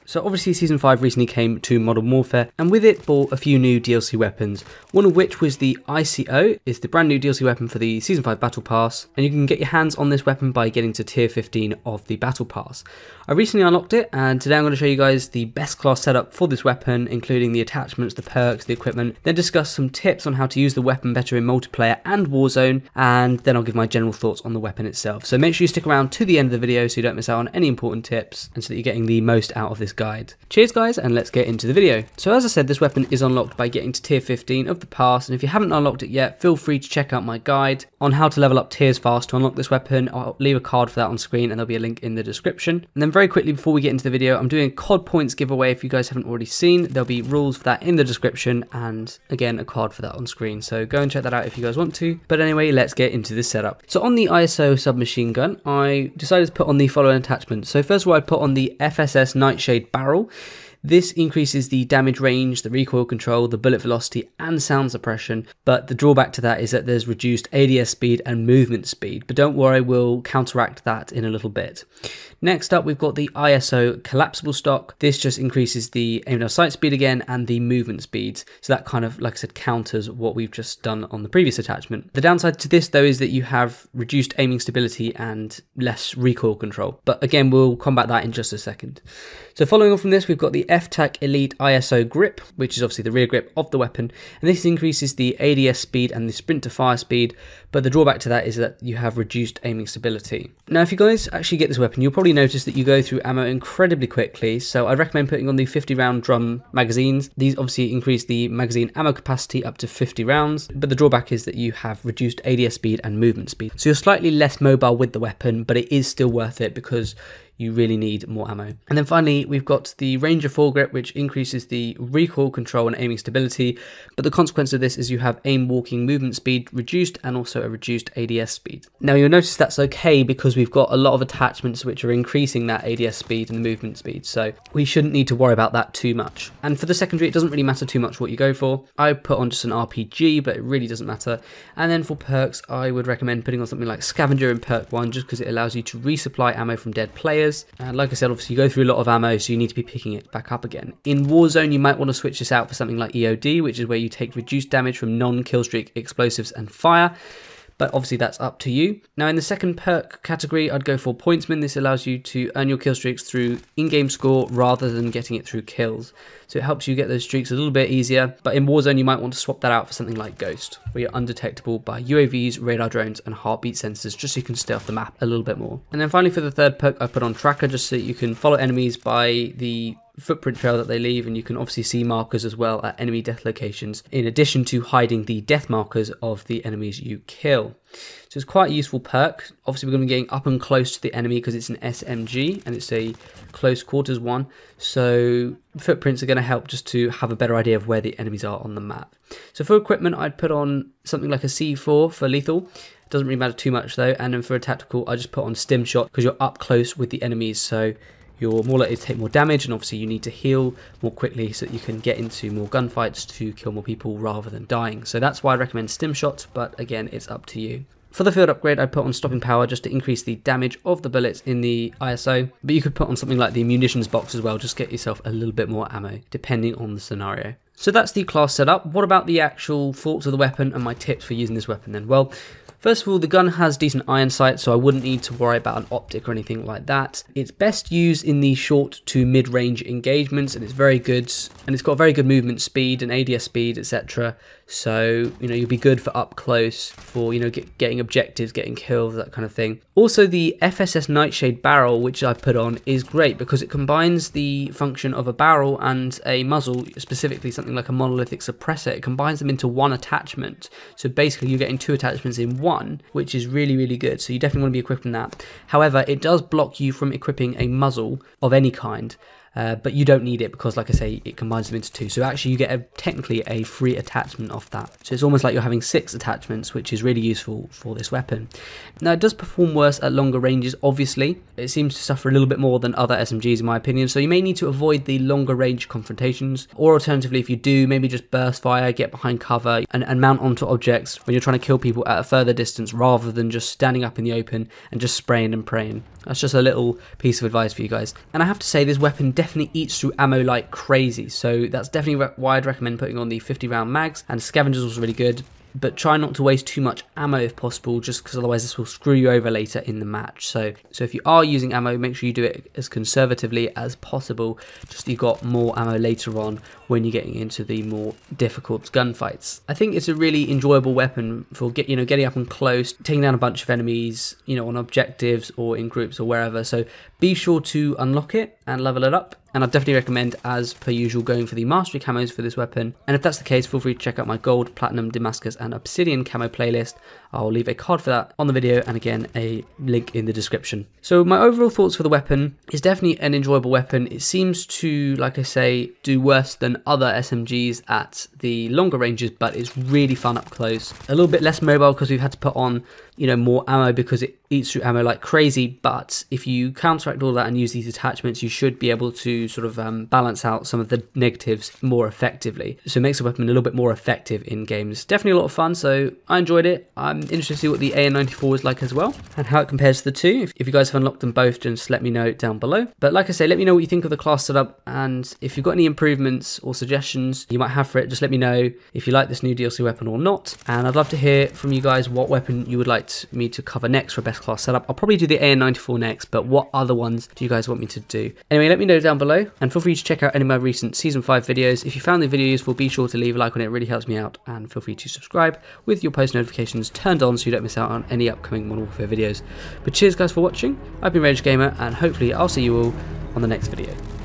So obviously Season 5 recently came to Modern Warfare, and with it brought a few new DLC weapons, one of which was the ICO. It's the brand new DLC weapon for the Season 5 Battle Pass, and you can get your hands on this weapon by getting to Tier 15 of the Battle Pass. I recently unlocked it, and today I'm going to show you guys the best class setup for this weapon, including the attachments, the perks, the equipment, then discuss some tips on how to use the weapon better in multiplayer and Warzone, and then I'll give my general thoughts on the weapon itself. So make sure you stick around to the end of the video so you don't miss out on any important tips, and so that you're getting the most out of this guide. Cheers guys, and let's get into the video. So as I said, this weapon is unlocked by getting to Tier 15 of the pass, and if you haven't unlocked it yet, feel free to check out my guide on how to level up tiers fast to unlock this weapon. I'll leave a card for that on screen, and there'll be a link in the description. And then very quickly before we get into the video, I'm doing a COD Points Giveaway. If you guys haven't already seen, there'll be rules for that in the description, and again a card for that on screen, so go and check that out if you guys want to. But anyway, let's get into this setup. So on the ISO submachine gun, I decided to put on the following attachments. So first of all, I put on the FSS Nightshade barrel. This increases the damage range, the recoil control, the bullet velocity and sound suppression, but the drawback to that is that there's reduced ADS speed and movement speed, but don't worry, we'll counteract that in a little bit. Next up, we've got the ISO collapsible stock. This just increases the aim down sight speed again and the movement speeds, so that kind of, like I said, counters what we've just done on the previous attachment. The downside to this though is that you have reduced aiming stability and less recoil control, but again we'll combat that in just a second. So following on from this, we've got the F-Tac Elite ISO grip, which is obviously the rear grip of the weapon, and this increases the ADS speed and the sprint to fire speed, but the drawback to that is that you have reduced aiming stability. Now if you guys actually get this weapon, you'll probably notice that you go through ammo incredibly quickly, so I recommend putting on the 50 round drum magazines. These obviously increase the magazine ammo capacity up to 50 rounds, but the drawback is that you have reduced ADS speed and movement speed. So you're slightly less mobile with the weapon, but it is still worth it because you really need more ammo. And then finally, we've got the Ranger foregrip, which increases the recoil control and aiming stability, but the consequence of this is you have aim walking movement speed reduced and also a reduced ADS speed. Now you'll notice that's okay because we've got a lot of attachments which are increasing that ADS speed and the movement speed, so we shouldn't need to worry about that too much. And for the secondary, it doesn't really matter too much what you go for. I put on just an RPG, but it really doesn't matter. And then for perks, I would recommend putting on something like Scavenger in perk 1, just because it allows you to resupply ammo from dead players. And like I said, obviously you go through a lot of ammo, so you need to be picking it back up again. In Warzone, you might want to switch this out for something like EOD, which is where you take reduced damage from non-killstreak explosives and fire, but obviously that's up to you. Now in the second perk category, I'd go for Pointsman. This allows you to earn your kill streaks through in-game score rather than getting it through kills. So it helps you get those streaks a little bit easier, but in Warzone you might want to swap that out for something like Ghost, where you're undetectable by UAVs, radar drones and heartbeat sensors, just so you can stay off the map a little bit more. And then finally for the third perk, I put on Tracker, just so you can follow enemies by the footprint trail that they leave, and you can obviously see markers as well at enemy death locations, in addition to hiding the death markers of the enemies you kill. So it's quite a useful perk. Obviously we're going to be getting up and close to the enemy because it's an SMG and it's a close quarters one, so footprints are going to help just to have a better idea of where the enemies are on the map. So for equipment, I'd put on something like a C4 for lethal. Doesn't really matter too much though. And then for a tactical, I just put on stim shot because you're up close with the enemies, so you're more likely to take more damage, and obviously you need to heal more quickly so that you can get into more gunfights to kill more people rather than dying. So that's why I recommend stim shot, but again, it's up to you. For the field upgrade, I put on stopping power just to increase the damage of the bullets in the ISO, but you could put on something like the munitions box as well, just get yourself a little bit more ammo, depending on the scenario. So that's the class setup. What about the actual thoughts of the weapon and my tips for using this weapon then? Well, first of all, the gun has decent iron sight, so I wouldn't need to worry about an optic or anything like that. It's best used in the short to mid-range engagements, and it's very good, and it's got very good movement speed and ADS speed, etc. So, you know, you'll be good for up close, for, you know, getting objectives, getting kills, that kind of thing. Also, the FSS Nightshade barrel, which I put on, is great because it combines the function of a barrel and a muzzle, specifically something like a monolithic suppressor. It combines them into one attachment. So basically you're getting two attachments in one, which is really, really good. So you definitely want to be equipping that. However, it does block you from equipping a muzzle of any kind. But you don't need it because, like I say, it combines them into two. So actually you get technically a free attachment off that. So it's almost like you're having 6 attachments, which is really useful for this weapon. Now it does perform worse at longer ranges, obviously. It seems to suffer a little bit more than other SMGs in my opinion, so you may need to avoid the longer range confrontations, or alternatively if you do, maybe just burst fire, get behind cover and mount onto objects when you're trying to kill people at a further distance rather than just standing up in the open and just spraying and praying. That's just a little piece of advice for you guys. And I have to say this weapon definitely eats through ammo like crazy, so that's definitely why I'd recommend putting on the 50 round mags, and Scavenger's also really good. But try not to waste too much ammo if possible, just because otherwise this will screw you over later in the match. So if you are using ammo, make sure you do it as conservatively as possible, just so you've got more ammo later on when you're getting into the more difficult gunfights. I think it's a really enjoyable weapon for getting up and close, taking down a bunch of enemies, on objectives or in groups or wherever. So be sure to unlock it and level it up. And I'd definitely recommend, as per usual, going for the mastery camos for this weapon. And if that's the case, feel free to check out my gold, platinum, Damascus and obsidian camo playlist. I'll leave a card for that on the video, and again a link in the description. So my overall thoughts for the weapon is definitely an enjoyable weapon. It seems to, like I say, do worse than other SMGs at the longer ranges, but it's really fun up close. A little bit less mobile because we've had to put on more ammo because it eats through ammo like crazy, but if you counteract all that and use these attachments, you should be able to sort of balance out some of the negatives more effectively. So it makes the weapon a little bit more effective in games. Definitely a lot of fun, so I enjoyed it. I'm interested to see what the AN94 is like as well, and how it compares to the two. If you guys have unlocked them both, just let me know down below. But like I say, let me know what you think of the class setup, and if you've got any improvements or suggestions you might have for it, just let me know if you like this new DLC weapon or not. And I'd love to hear from you guys what weapon you would like me to cover next for best class setup. I'll probably do the AN94 next, but what other ones do you guys want me to do? Anyway, let me know down below, and feel free to check out any of my recent Season 5 videos. If you found the video useful, be sure to leave a like on it. It really helps me out, and feel free to subscribe with your post notifications turned on so you don't miss out on any upcoming Modern Warfare videos. But cheers guys for watching. I've been Rage Gamer, and hopefully I'll see you all on the next video.